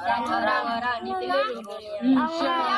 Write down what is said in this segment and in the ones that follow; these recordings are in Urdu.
dan orang-orang di seluruh dunia.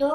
2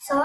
100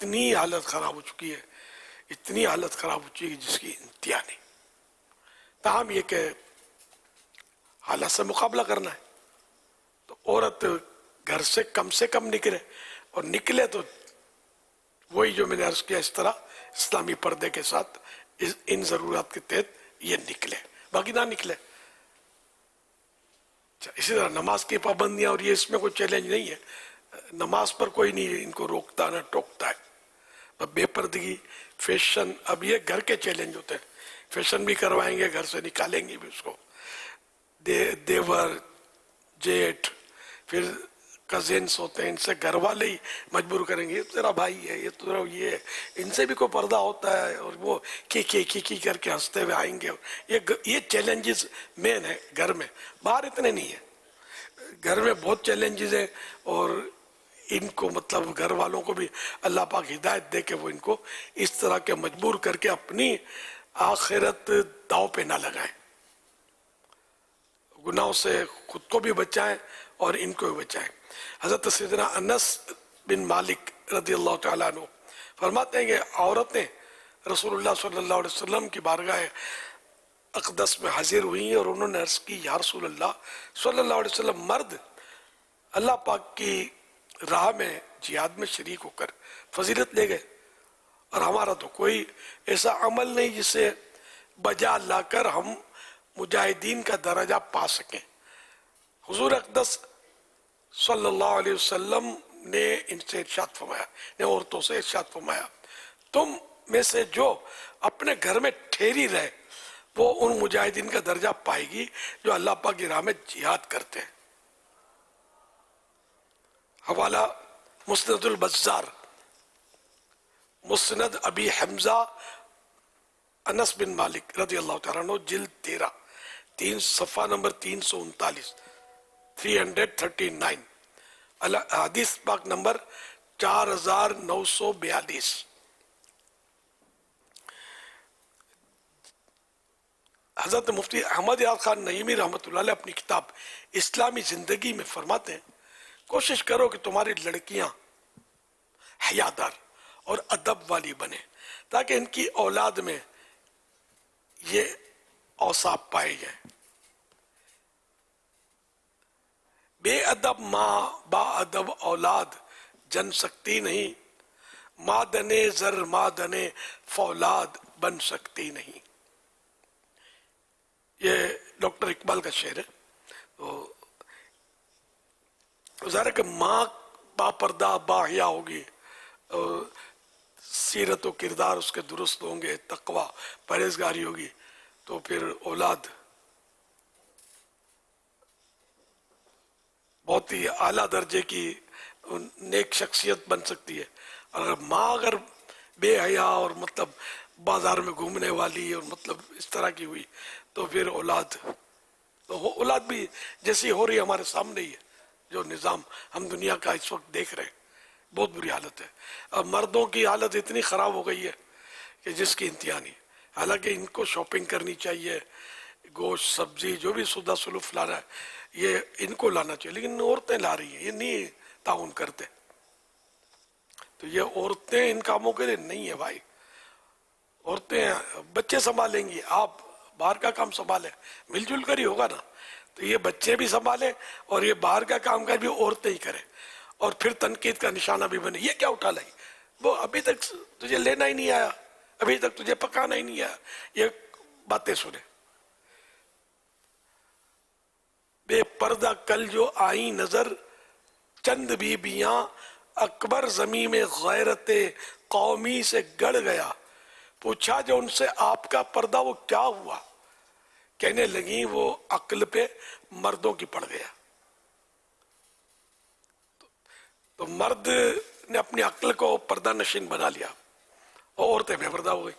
اتنی حالت خراب ہو چکی ہے، اتنی حالت خراب ہو چکی ہے جس کی انتہا نہیں۔ تاہم یہ کہ حالات سے مقابلہ کرنا ہے تو عورت گھر سے کم نکلے، اور نکلے تو وہی جو میں نے عرض کیا اس طرح اسلامی پردے کے ساتھ ان ضرورات کے تحت یہ نکلے، باقی نہ نکلے۔ اسی طرح نماز کی پابندیاں، اور یہ اس میں کوئی چیلنج نہیں ہے، نماز پر کوئی نہیں ان کو روکتا نہ ٹوکتا ہے۔ بے پردگی، فیشن، اب یہ گھر کے چیلنج ہوتے ہیں، فیشن بھی کروائیں گے، گھر سے نکالیں گے بھی اس کو، دیور، جیٹھ، پھر کزنس ہوتے ہیں، ان سے گھر والے ہی مجبور کریں گے، یہ تیرا بھائی ہے، یہ تیرا یہ ہے، ان سے بھی کوئی پردہ ہوتا ہے، اور وہ کی کر کے ہنستے ہوئے آئیں گے۔ یہ چیلنجز مین ہے گھر میں، باہر اتنے نہیں ہیں۔ گھر میں بہت چیلنجز ہیں، اور ان کو مطلب گھر والوں کو بھی اللہ پاک ہدایت دے کہ وہ ان کو اس طرح کے مجبور کر کے اپنی آخرت داؤ پہ نہ لگائیں، گناہوں سے خود کو بھی بچائیں اور ان کو بھی بچائیں۔ حضرت سیدنا انس بن مالک رضی اللہ تعالیٰ عنہ فرماتے ہیں کہ عورتیں رسول اللہ صلی اللہ علیہ وسلم کی بارگاہ اقدس میں حاضر ہوئی اور انہوں نے عرض کی، یا رسول اللہ صلی اللہ علیہ وسلم، مرد اللہ پاک کی راہ میں جہاد میں شریک ہو کر فضیلت لے گئے، اور ہمارا تو کوئی ایسا عمل نہیں جسے بجا لا کر ہم مجاہدین کا درجہ پا سکیں۔ حضور اقدس صلی اللہ علیہ وسلم نے ان سے ارشاد فرمایا، نے عورتوں سے ارشاد فرمایا، تم میں سے جو اپنے گھر میں ٹھہری رہے وہ ان مجاہدین کا درجہ پائے گی جو اللہ پاک کی راہ میں جہاد کرتے ہیں۔ حوالہ مسند البزار، مسند ابی حمزہ انس بن مالک رضی اللہ تعالیٰ عنہ، جلد 13، صفحہ نمبر 339، 339، حدیث پاک نمبر 4942۔ حضرت مفتی احمد یار خان نعیمی رحمۃ اللہ علیہ اپنی کتاب اسلامی زندگی میں فرماتے ہیں، کوشش کرو کہ تمہاری لڑکیاں حیادار اور ادب والی بنے تاکہ ان کی اولاد میں یہ اوصاف پائے جائیں۔ بے ادب ماں با ادب اولاد جن سکتی نہیں، مادنے زر مادنے فولاد بن سکتی نہیں۔ یہ ڈاکٹر اقبال کا شعر ہے۔ تو ظاہر ہے کہ ماں با پردہ با حیا ہوگی، سیرت و کردار اس کے درست ہوں گے، تقوی پرہیزگاری ہوگی، تو پھر اولاد بہت ہی اعلیٰ درجے کی نیک شخصیت بن سکتی ہے۔ اگر ماں اگر بے حیا اور مطلب بازار میں گھومنے والی اور مطلب اس طرح کی ہوئی تو پھر اولاد بھی جیسی ہو رہی ہے ہمارے سامنے ہی ہے، جو نظام ہم دنیا کا اس وقت دیکھ رہے ہیں، بہت بری حالت ہے۔ اب مردوں کی حالت اتنی خراب ہو گئی ہے کہ جس کی انتہا نہیں۔ حالانکہ ان کو شاپنگ کرنی چاہیے، گوشت سبزی جو بھی سودا سلوف لانا ہے یہ ان کو لانا چاہیے، لیکن عورتیں لا رہی ہیں، یہ نہیں تعاون کرتے۔ تو یہ عورتیں ان کاموں کے لیے نہیں ہے بھائی۔ عورتیں بچے سنبھالیں گی، آپ باہر کا کام سنبھالیں، مل جل کر ہی ہوگا نا۔ تو یہ بچے بھی سنبھالیں اور یہ باہر کا کام کر بھی عورتیں ہی کریں، اور پھر تنقید کا نشانہ بھی بنے، یہ کیا اٹھا لائی، وہ ابھی تک تجھے لینا ہی نہیں آیا، ابھی تک تجھے پکانا ہی نہیں آیا، یہ باتیں سنیں۔ بے پردہ کل جو آئی نظر چند بیبیاں، اکبر زمین میں غیرت قومی سے گڑ گیا، پوچھا جو ان سے آپ کا پردہ وہ کیا ہوا، کہنے لگیں وہ عقل پہ مردوں کی پڑ گیا۔ تو مرد نے اپنی عقل کو پردہ نشین بنا لیا اور عورتیں بے پردہ ہو گئی۔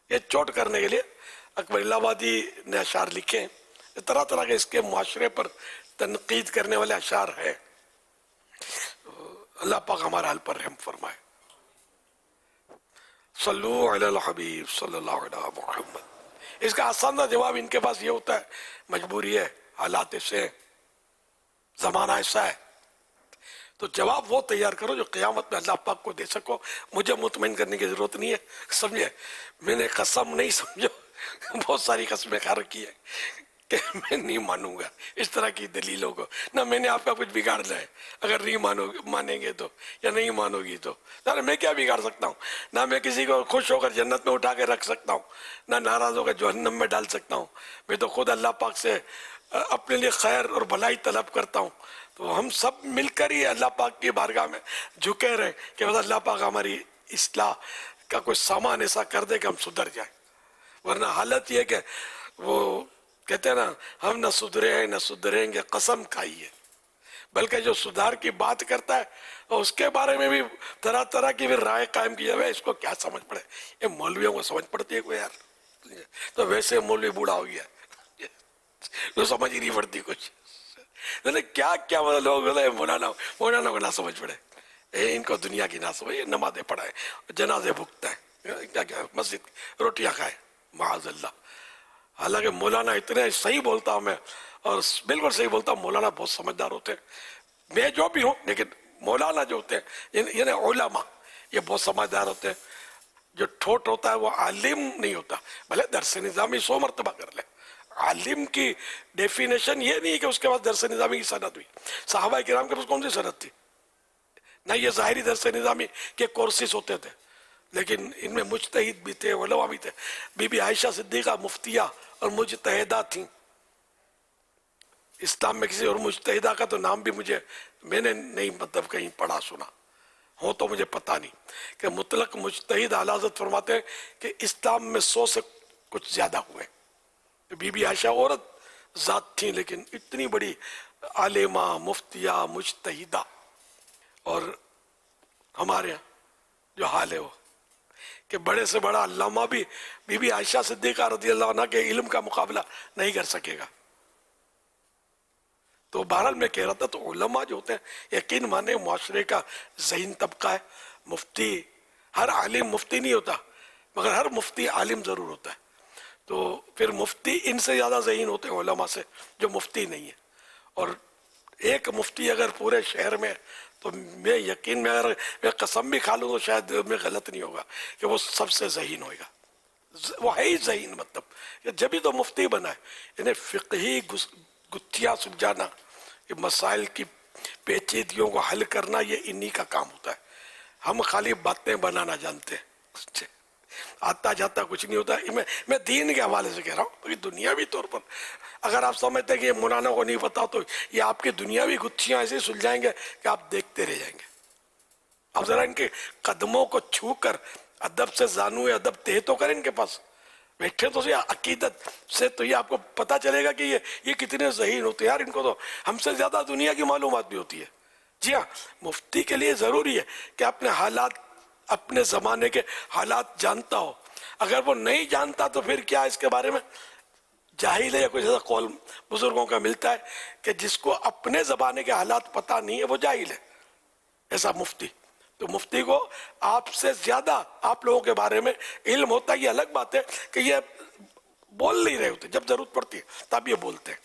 یہ چوٹ کرنے کے لیے اکبر الہ آبادی نے اشعار لکھے ہیں، طرح طرح کے اس کے معاشرے پر تنقید کرنے والے اشعار ہیں۔ اللہ پاک ہمارا حال پر رحم فرمائے۔ صلو علی الحبیب صلی اللہ علیہ محمد۔ اس کا آسان جواب ان کے پاس یہ ہوتا ہے، مجبوری ہے، حالات ایسے ہیں، زمانہ ایسا ہے۔ تو جواب وہ تیار کرو جو قیامت میں اللہ پاک کو دے سکو. مجھے مطمئن کرنے کی ضرورت نہیں ہے, سمجھے. میں نے قسم نہیں سمجھو, بہت ساری قسمیں کھا رکھی ہے کہ میں نہیں مانوں گا اس طرح کی دلیلوں کو. نہ میں نے آپ کا کچھ بگاڑ لیا ہے, اگر نہیں مانیں گے تو, یا نہیں مانو گی تو میں کیا بگاڑ سکتا ہوں. نہ میں کسی کو خوش ہو کر جنت میں اٹھا کے رکھ سکتا ہوں, نہ ناراض ہو کر جہنم میں ڈال سکتا ہوں. میں تو خود اللہ پاک سے اپنے لیے خیر اور بھلائی طلب کرتا ہوں. تو ہم سب مل کر ہی اللہ پاک کی بارگاہ میں جھکے رہے کہ بس اللہ پاک ہماری اصلاح کا کوئی سامان ایسا کر دے کہ ہم سدھر جائیں. ورنہ حالت یہ کہ وہ کہتے ہیں نا, ہم نہ سدھرے ہیں نہ سدھریں گے, قسم کھائی ہے. بلکہ جو سدھار کی بات کرتا ہے اور اس کے بارے میں بھی طرح طرح کی بھی رائے قائم کی جائے, اس کو کیا سمجھ پڑے. یہ مولویوں کو سمجھ پڑتی ہے کوئی یار؟ تو ویسے مولوی بوڑھا ہو گیا, تو سمجھ ہی نہیں پڑتی کچھ. کیا کیا لوگ مولانا کو نہ سمجھ پڑے, ان کو دنیا کی نہ سمجھ. نمازیں پڑھائے, جنازے بھگتا ہے, کیا کیا مسجد روٹیاں کھائے, معاذ اللہ. حالانکہ مولانا اتنے صحیح بولتا ہوں میں, اور بالکل صحیح بولتا ہوں. مولانا بہت سمجھدار ہوتے ہیں, میں جو بھی ہوں, لیکن مولانا جو ہوتے ہیں یعنی علماء, یہ بہت سمجھدار ہوتے ہیں. جو ٹھوٹ ہوتا ہے وہ عالم نہیں ہوتا, بھلے درس نظامی 100 مرتبہ کر لے. عالم کی ڈیفینیشن یہ نہیں ہے کہ اس کے پاس درس نظامی کی سند ہوئی. صحابہ کرام کے پاس کون سی سند تھی؟ نہ یہ ظاہری درس نظامی کے کورسز ہوتے تھے, لیکن ان میں مجتہد بھی تھے, علماء بھی تھے. بی بی عائشہ صدیقہ مفتیہ اور مجتہدہ تھیں. اسلام میں کسی اور مجتہدہ کا تو نام بھی میں نے نہیں مطلب کہیں پڑھا سنا ہو, تو مجھے پتہ نہیں. کہ مطلق مجتہد اعلیٰ حضرت فرماتے ہیں کہ اسلام میں 100 سے کچھ زیادہ ہوئے. بی بی عائشہ عورت ذات تھیں, لیکن اتنی بڑی عالمہ, مفتیہ, مجتہدہ. اور ہمارے یہاں جو حال ہے وہ کہ بڑے سے بڑا علامہ بھی بی بی عائشہ صدیقہ رضی اللہ عنہ کے علم کا مقابلہ نہیں کر سکے گا. تو بہرحال میں کہہ رہا تھا, تو علماء جو ہوتے ہیں یقین مانے معاشرے کا ذہین طبقہ ہے. مفتی, ہر عالم مفتی نہیں ہوتا, مگر ہر مفتی عالم ضرور ہوتا ہے. تو پھر مفتی ان سے زیادہ ذہین ہوتے ہیں علماء سے جو مفتی نہیں ہے. اور ایک مفتی اگر پورے شہر میں, تو میں یقین میں اگر میں قسم بھی کھا لوں تو شاید میں غلط نہیں ہوگا کہ وہ سب سے ذہین ہوئے گا. وہ ہے ہی ذہین, مطلب جب ہی تو مفتی بنا ہے. یعنی فقہی گتھیاں سلجھانا, یہ مسائل کی پیچیدگیوں کو حل کرنا, یہ انہی کا کام ہوتا ہے. ہم خالی باتیں بنانا جانتے ہیں, آتا جاتا کچھ نہیں ہوتا. میں دین کے حوالے سے کہہ رہا ہوں, دنیاوی طور پر اگر آپ سمجھتے ہیں کہ یہ مولانا کو نہیں پتا, تو یہ آپ کی دنیاوی گتھیاں ایسے سلجھائیں گے کہ آپ دیکھتے رہ جائیں گے. اب ذرا ان کے قدموں کو چھو کر ادب سے زانو ادب تہ تو کریں ان کے پاس بیٹھے, تو عقیدت سے تو یہ آپ کو پتا چلے گا کہ یہ کتنے ذہین ہوتے ہیں. یار ان کو تو ہم سے زیادہ دنیا کی معلومات بھی ہوتی ہے. جی ہاں, مفتی کے لیے ضروری ہے کہ اپنے حالات, اپنے زمانے کے حالات جانتا ہو. اگر وہ نہیں جانتا تو پھر کیا اس کے بارے میں جاہل ہے. یا کوئی ایسا قول بزرگوں کا ملتا ہے کہ جس کو اپنے زمانے کے حالات پتہ نہیں ہے وہ جاہل ہے, ایسا مفتی. تو مفتی کو آپ سے زیادہ آپ لوگوں کے بارے میں علم ہوتا ہے. یہ الگ بات ہے کہ یہ بول نہیں رہے ہوتے, جب ضرورت پڑتی ہے تب یہ بولتے ہیں,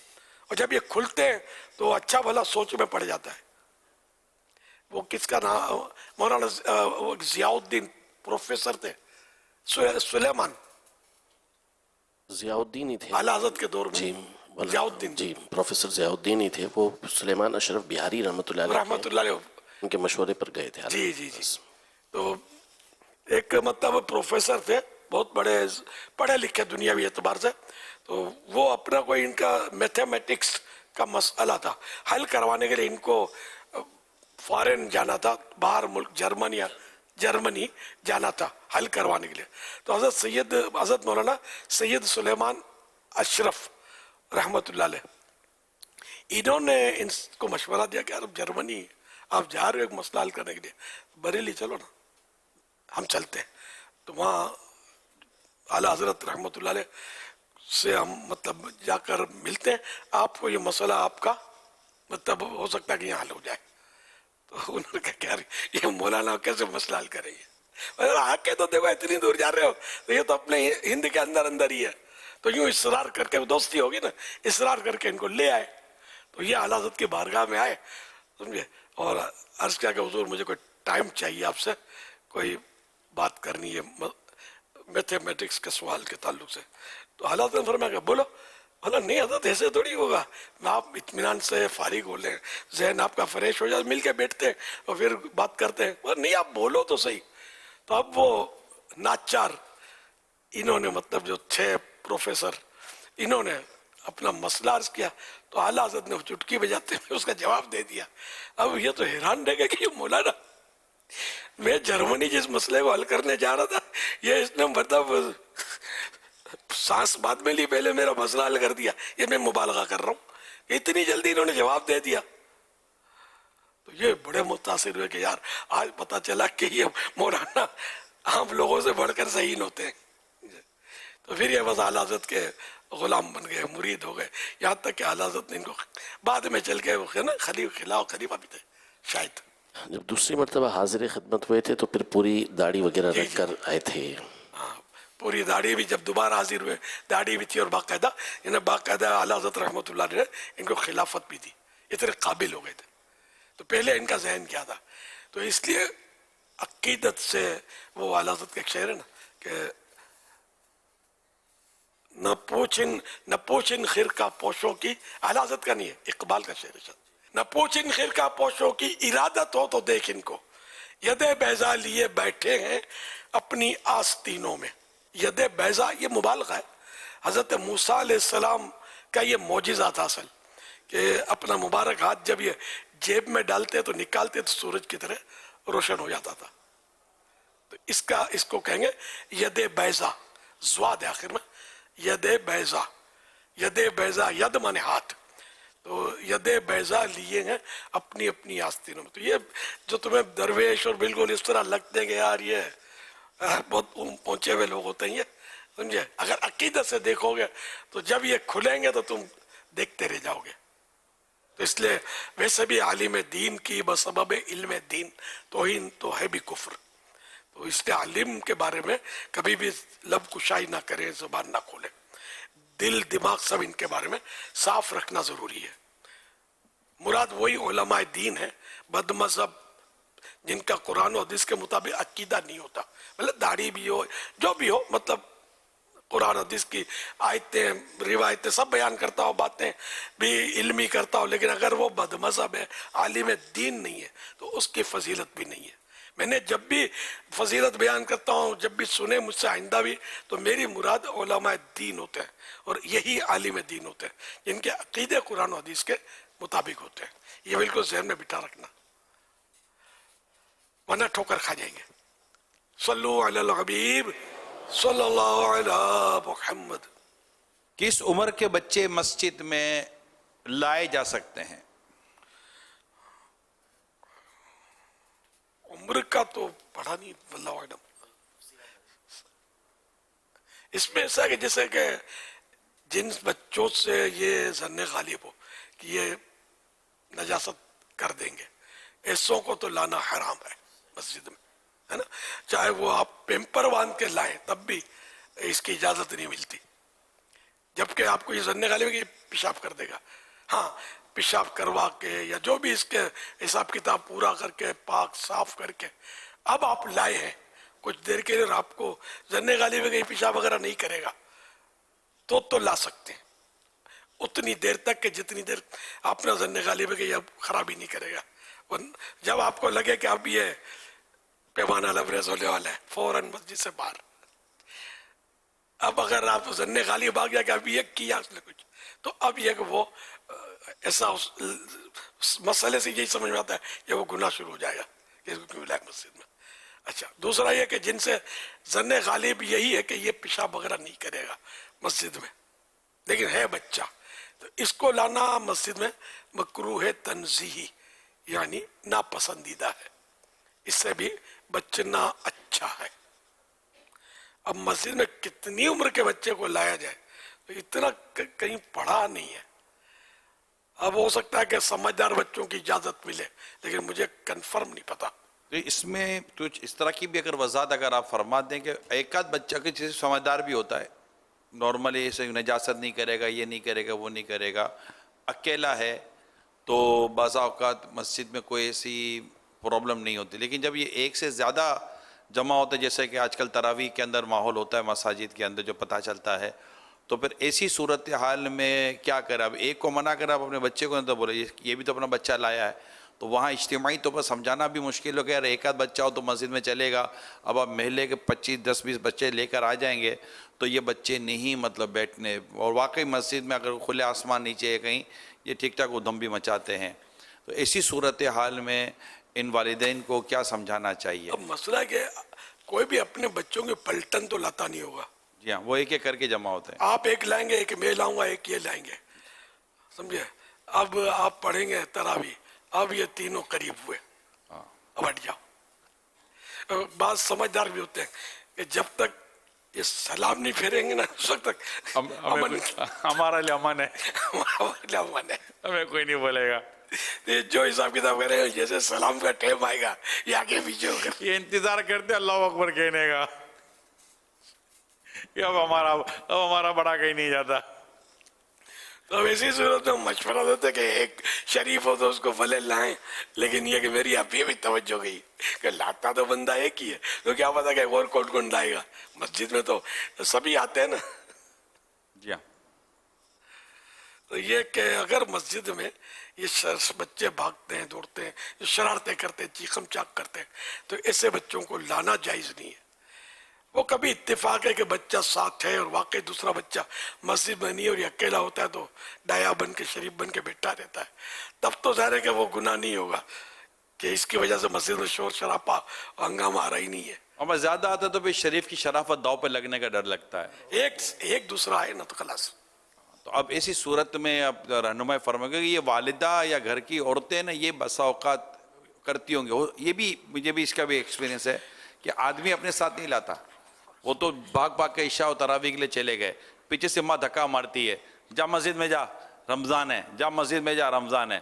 اور جب یہ کھلتے ہیں تو اچھا بھلا سوچ میں پڑ جاتا ہے. وہ کس کا نام, مولانا ضیاء الدین پروفیسر تھے, سلیمان ضیاء الدین ہی تھے اعلیٰ حضرت کے دور میں. جی, ضیاء الدین, جی پروفیسر ضیاء الدین ہی تھے. وہ سلیمان اشرف بہاری رحمۃ اللہ علیہ رحمۃ اللہ علیہ, ان کے مشورے پر گئے تھے. جی جی جی. تو ایک مطلب پروفیسر تھے, بہت بڑے پڑھے لکھے دنیاوی اعتبار سے. تو وہ اپنا کوئی ان کا میتھمیٹکس کا مسئلہ تھا, حل کروانے کے لیے ان کو فارن جانا تھا, باہر ملک جرمنی جانا تھا حل کروانے کے لیے. تو حضرت مولانا سید سلیمان اشرف رحمۃ اللہ علیہ, انہوں نے ان کو مشورہ دیا کہ اب جرمنی آپ جا رہے ہو ایک مسئلہ حل کرنے کے لیے, بریلی چلو نا, ہم چلتے ہیں. تو وہاں اعلیٰ حضرت رحمۃ اللہ علیہ سے ہم مطلب جا کر ملتے ہیں, آپ کو یہ مسئلہ آپ کا مطلب ہو سکتا ہے کہ یہاں حل ہو جائے. تو انہوں نے کہا کہ یہ مولانا کیسے مسئلہ حل کریں گے, آ کے تو دیکھو اتنی دور جا رہے ہو, تو یہ تو اپنے ہند کے اندر ہی ہے. تو یوں اصرار کر کے, دوستی ہوگی نا, اصرار کر کے ان کو لے آئے. تو یہ اعلیٰ حضرت کی بارگاہ میں آئے, سمجھے, اور عرض کیا کہ حضور مجھے کوئی ٹائم چاہیے آپ سے کوئی بات کرنی ہے میتھمیٹکس کے سوال کے تعلق سے. تو حضرت نے فرمایا کہ بولو. بولا نہیں حضرت ایسے تھوڑی ہوگا, میں آپ اطمینان سے فارغ ہو لیں, ذہن آپ کا فریش ہو جائے, مل کے بیٹھتے ہیں اور پھر بات کرتے ہیں. بولا نہیں آپ بولو تو صحیح. تو اب وہ ناچار انہوں نے مطلب جو تھے پروفیسر, انہوں نے اپنا مسئلہ عرض کیا تو اعلیٰ حضرت نے چٹکی بجاتے ہوئے اس کا جواب دے دیا. اب یہ تو حیران رہ گئے کہ یہ مولانا, میں جرمنی جس مسئلے کو حل کرنے جا رہا تھا, یہ اس نے مطلب سانس بعد میں لی, پہلے میرا مسئلہ حل کر دیا. یہ میں مبالغہ کر رہا ہوں, اتنی جلدی انہوں نے جواب دے دیا. تو یہ بڑے متاثر ہوئے کہ یار آج پتا چلا کہ یہ مولانا عام لوگوں سے بڑھ کر ذہین ہوتے ہیں. تو پھر یہ بس اعلیٰ حضرت کے غلام بن گئے, مرید ہو گئے, یہاں تک کہ اعلیٰ حضرت نے ان کو بعد میں چل کے خلیفہ بھی تھے شاید. جب دوسری مرتبہ حاضر خدمت ہوئے تھے تو پھر پوری داڑھی وغیرہ رکھ کر آئے تھے. ہاں, پوری داڑھی بھی جب دوبارہ حاضر ہوئے داڑھی بھی تھی اور باقاعدہ انہیں باقاعدہ اعلیٰ حضرت رحمۃ اللہ نے ان کو خلافت بھی دی, اتنے قابل ہو گئے تھے. تو پہلے ان کا ذہن کیا تھا, تو اس لیے عقیدت سے وہ اعلیٰ حضرت کا ایک شعر ہے نا کہ نہ پوچھن خرقہ پوشوں کی, اعلیٰ حضرت کا نہیں ہے, اقبال کا شعر ہے. نہ پوچھن خرقہ پوشوں کی ارادت ہو تو دیکھ ان کو, ید بیضا لیے بیٹھے ہیں اپنی آستینوں میں. ید بیضا یہ مبالغہ ہے. حضرت موسیٰ علیہ السلام کا یہ معجزہ تھا اصل, کہ اپنا مبارک ہاتھ جب یہ جیب میں ڈالتے تو نکالتے تو سورج کی طرح روشن ہو جاتا تھا. تو اس کو کہیں گے ید بیضا, زواد ہے آخر میں, ید بیضا. ید بیضا, ید مانے ہاتھ, تو ید بیضا لیے ہیں اپنی اپنی آستینوں میں. تو یہ جو تمہیں درویش اور بالکل اس طرح لگتے ہیں کہ یار یہ بہت پہنچے ہوئے لوگ ہوتے ہیں, یہ سمجھے, اگر عقیدت سے دیکھو گے تو جب یہ کھلیں گے تو تم دیکھتے رہ جاؤ گے. تو اس لیے ویسے بھی عالم دین کی بسبب علم دین توہین تو ہے بھی کفر. تو اس لیے عالم کے بارے میں کبھی بھی لب کشائی نہ کریں, زبان نہ کھولیں, دل دماغ سب ان کے بارے میں صاف رکھنا ضروری ہے. مراد وہی علماء دین ہے بد مذہب جن کا قرآن و حدیث کے مطابق عقیدہ نہیں ہوتا, مطلب داڑھی بھی ہو جو بھی ہو, مطلب قرآن حدیث کی آیتیں روایتیں سب بیان کرتا ہو, باتیں بھی علمی کرتا ہو, لیکن اگر وہ بد مذہب ہے, عالم دین نہیں ہے, تو اس کی فضیلت بھی نہیں ہے. میں نے جب بھی فضیلت بیان کرتا ہوں, جب بھی سنے مجھ سے آئندہ بھی, تو میری مراد علماء دین ہوتے ہیں, اور یہی عالم دین ہوتے ہیں جن کے عقیدے قرآن و حدیث کے مطابق ہوتے ہیں. یہ بالکل ذہن میں بٹھا رکھنا, ورنہ ٹھوکر کھا جائیں گے. صلو علی الحبیب صلی اللہ علی محمد. کس عمر کے بچے مسجد میں لائے جا سکتے ہیں؟ عمر کا تو پڑھا نہیں, واللہ اعلم. اس میں ایسا کہ جیسے کہ جن بچوں سے یہ ظن غالب ہو کہ یہ نجاست کر دیں گے, ایسوں کو تو لانا حرام ہے مسجد میں, ہے نا. چاہے وہ آپ پیمپر باندھ کے لائیں تب بھی اس کی اجازت نہیں ملتی, جبکہ آپ کو یہ ظن غالب ہے کہ یہ پیشاب کر دے گا. ہاں, پیشاب کروا کے یا جو بھی اس کے حساب کتاب پورا کر کے پاک صاف کر کے اب آپ لائے ہیں کچھ دیر کے لیے, آپ کو ظن غالب ہے کہ یہ پیشاب وغیرہ نہیں کرے گا, تو لا سکتے ہیں اتنی دیر تک کہ جتنی دیر آپ نے ظن غالب ہے کہ یہ اب خرابی نہیں کرے گا. جب آپ کو لگے کہ اب یہ پیمانہ لبریز ہونے والا ہے, فوراً مسجد سے باہر. اب اگر آپ ظن غالب آ گیا کہ اب یہ کیا اس نے کچھ, تو اب یہ کہ وہ ایسا مسئلے سے یہی سمجھ میں آتا ہے کہ وہ گناہ شروع ہو جائے گا کہ اس کو کیوں لائے مسجد میں. اچھا, دوسرا یہ کہ جن سے ظن غالب یہی ہے کہ یہ پیشاب وغیرہ نہیں کرے گا مسجد میں, لیکن ہے بچہ, تو اس کو لانا مسجد میں مکروہ تنزیہی یعنی ناپسندیدہ ہے, اس سے بھی بچنا اچھا ہے. اب مسجد میں کتنی عمر کے بچے کو لایا جائے, تو اتنا کہیں پڑھا نہیں ہے. اب ہو سکتا ہے کہ سمجھدار بچوں کی اجازت ملے, لیکن مجھے کنفرم نہیں پتا. تو اس میں کچھ اس طرح کی بھی اگر وضاحت اگر آپ فرما دیں کہ ایک آدھ بچہ کے جیسے سمجھدار بھی ہوتا ہے, نارملی ایسے نجاست نہیں کرے گا, یہ نہیں کرے گا, وہ نہیں کرے گا, اکیلا ہے تو بعض اوقات مسجد میں کوئی ایسی پرابلم نہیں ہوتی، لیکن جب یہ ایک سے زیادہ جمع ہوتا ہے، جیسے کہ آج کل تراویح کے اندر ماحول ہوتا ہے مساجد کے اندر جو پتہ چلتا ہے، تو پھر ایسی صورتحال میں کیا کرے؟ اب ایک کو منع کرے، اب اپنے بچے کو تو بولے یہ بھی تو اپنا بچہ لایا ہے، تو وہاں اجتماعی طور پر سمجھانا بھی مشکل ہو گیا. یار ایک آدھ بچہ ہو تو مسجد میں چلے گا، اب آپ محلے کے 25-10-20 بچے لے کر آ جائیں گے تو یہ بچے نہیں مطلب بیٹھنے، اور واقعی مسجد میں اگر کھلے آسمان نیچے ہے کہیں، یہ ٹھیک ٹھاک ادھم بھی مچاتے ہیں. تو ایسی صورتحال میں ان والدین کو کیا سمجھانا چاہیے؟ اب مسئلہ ہے کہ کوئی بھی اپنے بچوں کے پلٹن تو لاتا نہیں ہوگا. جی ہاں، وہ ایک ایک کر کے جمع ہوتے ہیں. آپ ایک لائیں گے، ایک میں لاؤں گا، ایک یہ لائیں گے، سمجھے؟ اب آپ پڑھیں گے تراویح، اب یہ تینوں قریب ہوئے، اب ہٹ جاؤ. بعض سمجھدار بھی ہوتے ہیں کہ جب تک یہ سلام نہیں پھیریں گے نا اس وقت تک ہمارا لیے امن ہے، امن ہے. ہمیں کوئی نہیں بولے گا. یہ جو حساب کتاب کرے گا، جیسے سلام کا ٹائم آئے گا یہ آگے پیچھے ہوگا. یہ انتظار کرتے اللہ اکبر کہنے کا کہ اب ہمارا بڑا کہیں نہیں جاتا. تو اب ایسی صورت میں مشورہ دیتے کہ ایک شریف ہو تو اس کو بھلے لائیں، لیکن یہ کہ میری اب یہ بھی توجہ گئی کہ لاتا تو بندہ ایک ہی ہے، تو کیا پتا کہ اور کون کون لائے گا. مسجد میں تو سبھی آتے ہیں نا. جی ہاں. تو یہ کہ اگر مسجد میں یہ بچے بھاگتے ہیں، دوڑتے ہیں، شرارتیں کرتے ہیں، چیخم چاک کرتے ہیں، تو ایسے بچوں کو لانا جائز نہیں ہے. وہ کبھی اتفاق ہے کہ بچہ ساتھ ہے اور واقعی دوسرا بچہ مسجد میں نہیں اور یہ اکیلا ہوتا ہے تو ڈایا بن کے شریف بن کے بیٹھا رہتا ہے، تب تو ظاہر ہے کہ وہ گناہ نہیں ہوگا کہ اس کی وجہ سے مسجد میں شور شراپا ہنگامہ آ رہا ہی نہیں ہے. اور زیادہ آتا ہے تو پھر شریف کی شرافت داؤ پہ لگنے کا ڈر لگتا ہے. ایک دوسرا ہے نا تو خلاص. تو اب ایسی صورت میں اب رہنمائی فرمائے گا کہ یہ والدہ یا گھر کی عورتیں نا یہ بسا اوقات کرتی ہوں گے. یہ بھی مجھے بھی اس کا بھی ایکسپیرینس ہے کہ آدمی اپنے ساتھ نہیں لاتا، وہ تو بھاگ بھاگ کے عشاء و تراویح کے لیے چلے گئے، پیچھے سے ماں دھکا مارتی ہے، جا مسجد میں جا رمضان ہے، جا مسجد میں جا رمضان ہے.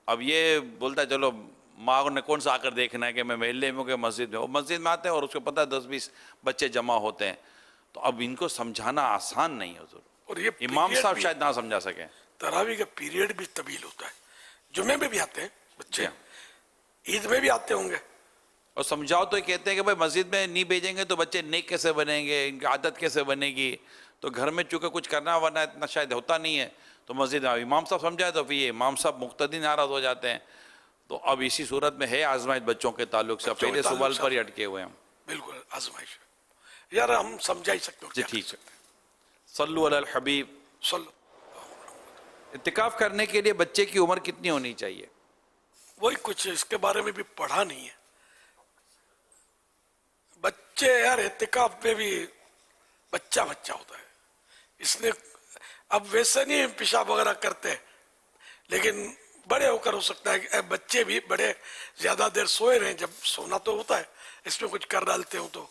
اب یہ بولتا ہے چلو ماں نے کون سا آ کر دیکھنا ہے کہ میں محلے میں ہوں کہ مسجد میں. وہ مسجد میں آتے ہیں اور اس کو پتہ ہے 10-20 بچے جمع ہوتے ہیں. تو اب ان کو سمجھانا آسان نہیں ہے حضور. اور یہ امام صاحب شاید نہ سمجھا سکیں. تراویح کا پیریڈ بھی طویل ہوتا ہے، جمعے میں بھی آتے ہیں بچے، عید میں بھی آتے ہوں گے. اور سمجھاؤ تو یہ کہتے ہیں کہ بھائی مسجد میں نہیں بھیجیں گے تو بچے نیک کیسے بنیں گے، ان کی عادت کیسے بنے گی. تو گھر میں چونکہ کچھ کرنا ورنہ اتنا شاید ہوتا نہیں ہے، تو مسجد میں امام صاحب سمجھائے تو پھر یہ امام صاحب مقتدی ناراض ہو جاتے ہیں. تو اب اسی صورت میں ہے آزمائش بچوں کے تعلق سے. پہلے سوال پر ہی اٹکے ہوئے ہم. بالکل آزمائش یار، ہم سمجھا ہی سکتے. جی ٹھیک ہے. صلو علی الحبیب. اعتکاف کرنے کے لیے بچے کی عمر کتنی ہونی چاہیے؟ وہی کچھ اس کے بارے میں بھی پڑھا نہیں ہے. بچے یار اعتکاف میں بھی بچہ ہوتا ہے، اس نے اب ویسے نہیں پیشاب وغیرہ کرتے، لیکن بڑے ہو کر ہو سکتا ہے کہ بچے بھی بڑے زیادہ دیر سوئے رہیں. جب سونا تو ہوتا ہے، اس میں کچھ کر ڈالتے ہوں تو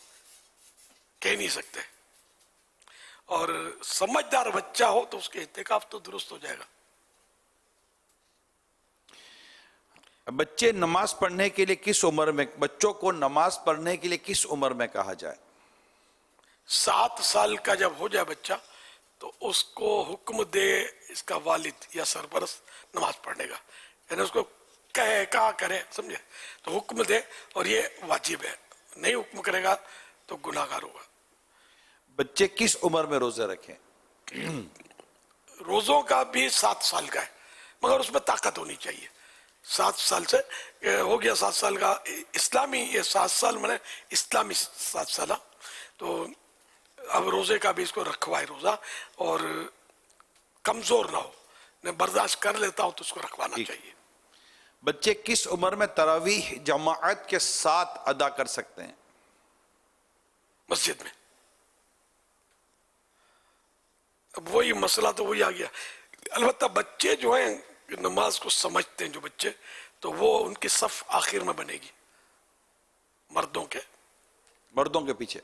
کہہ نہیں سکتے. اور سمجھدار بچہ ہو تو اس کے اعتکاف تو درست ہو جائے گا. بچے نماز پڑھنے کے لیے کس عمر میں، بچوں کو نماز پڑھنے کے لیے کس عمر میں کہا جائے؟ 7 سال کا جب ہو جائے بچہ تو اس کو حکم دے اس کا والد یا سرپرست نماز پڑھنے کا، یعنی اس کو کہا کرے، سمجھے؟ تو حکم دے اور یہ واجب ہے. نہیں حکم کرے گا تو گناہ گار ہوگا. بچے کس عمر میں روزے رکھیں؟ روزوں کا بھی 7 سال کا ہے، مگر اس میں طاقت ہونی چاہیے. 7 سال سے ہو گیا 7 سال کا اسلامی، یہ 7 سال میں اسلامی 7 سالہ. تو اب روزے کا بھی اس کو رکھوائے روزہ، اور کمزور نہ ہو، میں برداشت کر لیتا ہوں تو اس کو رکھوانا چاہیے. بچے کس عمر میں تراویح جماعت کے ساتھ ادا کر سکتے ہیں؟ مسجد میں. اب وہی مسئلہ تو وہی آ گیا. البتہ بچے جو ہیں نماز کو سمجھتے ہیں، جو بچے، تو وہ ان کی صف آخر میں بنے گی، مردوں کے پیچھے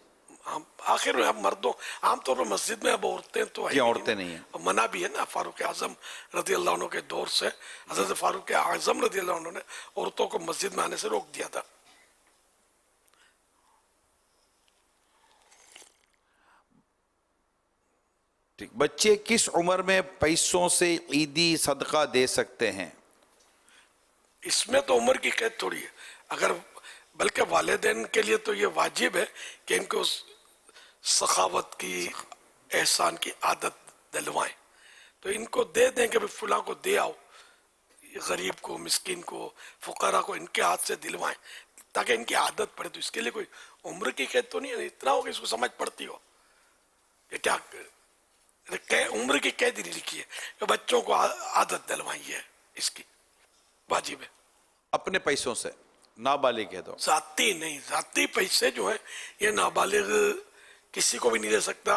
آخر میں. اب مردوں عام طور پر مسجد میں اب عورتیں تو عورتیں نہیں ہیں، منع بھی ہے نا. فاروق اعظم رضی اللہ عنہ کے دور سے حضرت فاروق اعظم رضی اللہ عنہ نے عورتوں کو مسجد میں آنے سے روک دیا تھا. بچے کس عمر میں پیسوں سے عیدی صدقہ دے سکتے ہیں؟ اس میں تو عمر کی قید تھوڑی ہے. اگر بلکہ والدین کے لیے تو یہ واجب ہے کہ ان کو سخاوت کی احسان کی عادت دلوائیں. تو ان کو دے دیں کہ فلاں کو دے آؤ, غریب کو, مسکین کو, فقراء کو ان کے ہاتھ سے دلوائیں تاکہ ان کی عادت پڑے. تو اس کے لیے کوئی عمر کی قید تو نہیں ہے, اتنا ہو کہ اس کو سمجھ پڑتی ہو کہ کیا عمر کی قید ہی نہیں لکھی ہے کہ بچوں کو عادت دلوائی ہے, اس کی واجب ہے. اپنے پیسوں سے نابالغ ہے تو ذاتی نہیں, ذاتی پیسے جو ہیں یہ نابالغ کسی کو بھی نہیں دے سکتا.